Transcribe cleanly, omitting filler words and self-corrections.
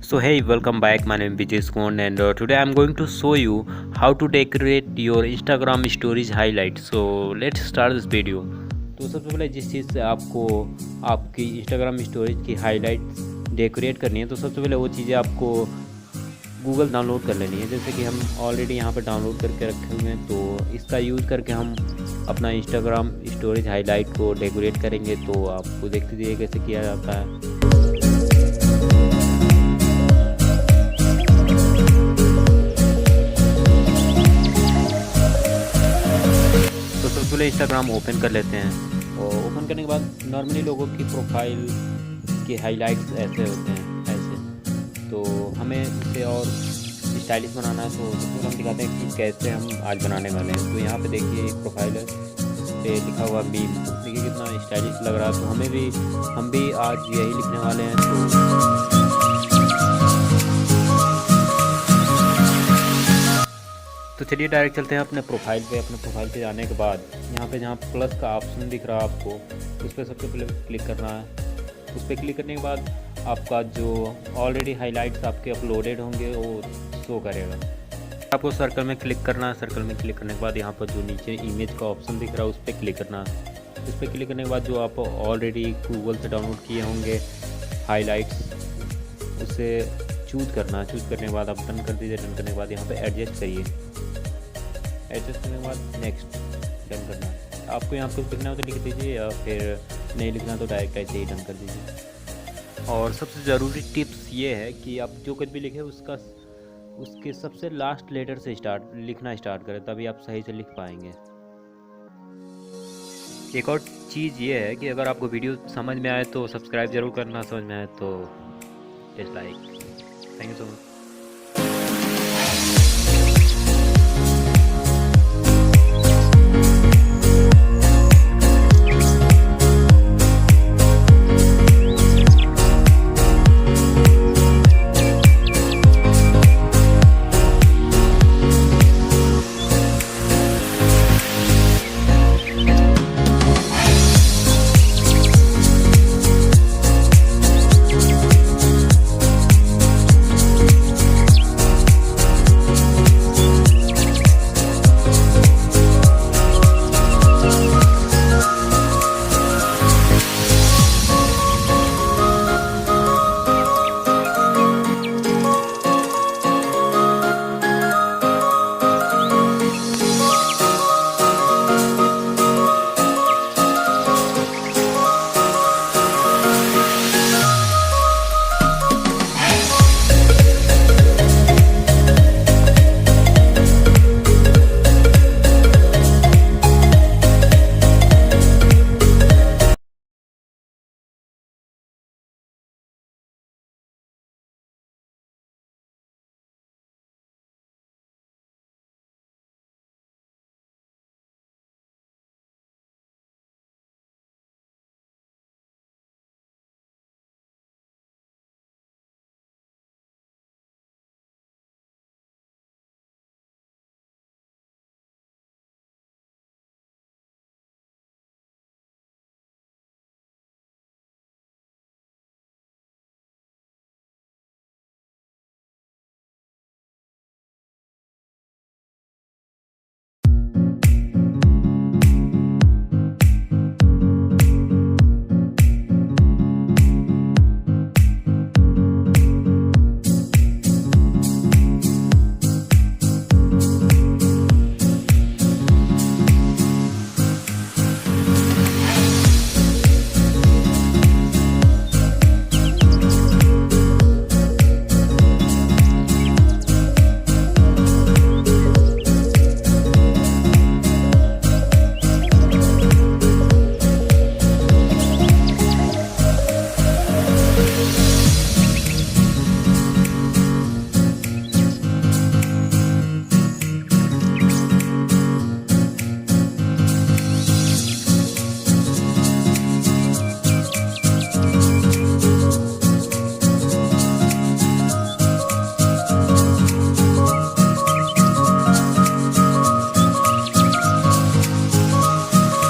So hey, welcome back. My name is Vijay Skon and today I'm going to show you how to decorate your Instagram stories highlight. So let's start this video. तो सबसे पहले जिस चीज़ से आपको आपकी Instagram storage की highlights decorate करनी है, तो सबसे पहले वो चीज़ें आपको गूगल डाउनलोड कर लेनी है। जैसे कि हम ऑलरेडी यहाँ पर डाउनलोड करके रखे हुए हैं, तो इसका यूज़ करके हम अपना Instagram स्टोरेज हाईलाइट को डेकोरेट करेंगे। तो आपको देखते जाइए कैसे किया जाता है। तो सबसे पहले इंस्टाग्राम ओपन कर लेते हैं और ओपन करने के बाद नॉर्मली लोगों की प्रोफाइल के हाइलाइट्स ऐसे होते हैं, ऐसे। तो हमें इसे और स्टाइलिश बनाना है, तो सबसे पहले हम दिखाते हैं कि कैसे हम आज बनाने वाले हैं। तो यहाँ पे देखिए एक प्रोफाइल है, पे लिखा हुआ बीम, देखिए कितना स्टाइलिश लग रहा है। तो हम भी आज यही लिखने वाले हैं। तो चलिए डायरेक्ट चलते हैं अपने प्रोफाइल पे। अपने प्रोफाइल पे जाने के बाद यहाँ पे जहाँ प्लस का ऑप्शन दिख रहा है आपको, उस पर सबसे पहले क्लिक करना है। उस पर क्लिक करने के बाद आपका जो ऑलरेडी हाइलाइट्स आपके अपलोडेड होंगे वो शो करेगा। आपको सर्कल में क्लिक करना है। सर्कल में क्लिक करने के बाद यहाँ पर जो नीचे इमेज का ऑप्शन दिख रहा है उस पर क्लिक करना है। उस पर क्लिक करने के बाद जो आप ऑलरेडी गूगल से डाउनलोड किए होंगे हाईलाइट्स, उसे चूज़ करना है। चूज़ करने के बाद आप डन कर दीजिए। डन करने के बाद यहाँ पे एडजस्ट करिए। एडजस्ट करने के बाद नेक्स्ट डन करना है। आपको यहाँ कुछ लिखना हो तो लिख दीजिए, या फिर नहीं लिखना तो डायरेक्ट ऐसे ही डन कर दीजिए। और सबसे ज़रूरी टिप्स ये है कि आप जो कुछ भी लिखे उसके सबसे लास्ट लेटर से लिखना स्टार्ट करें, तभी आप सही से लिख पाएंगे। एक और चीज़ ये है कि अगर आपको वीडियो समझ में आए तो सब्सक्राइब ज़रूर करना, समझ में आए तो dislike. Thank you so much.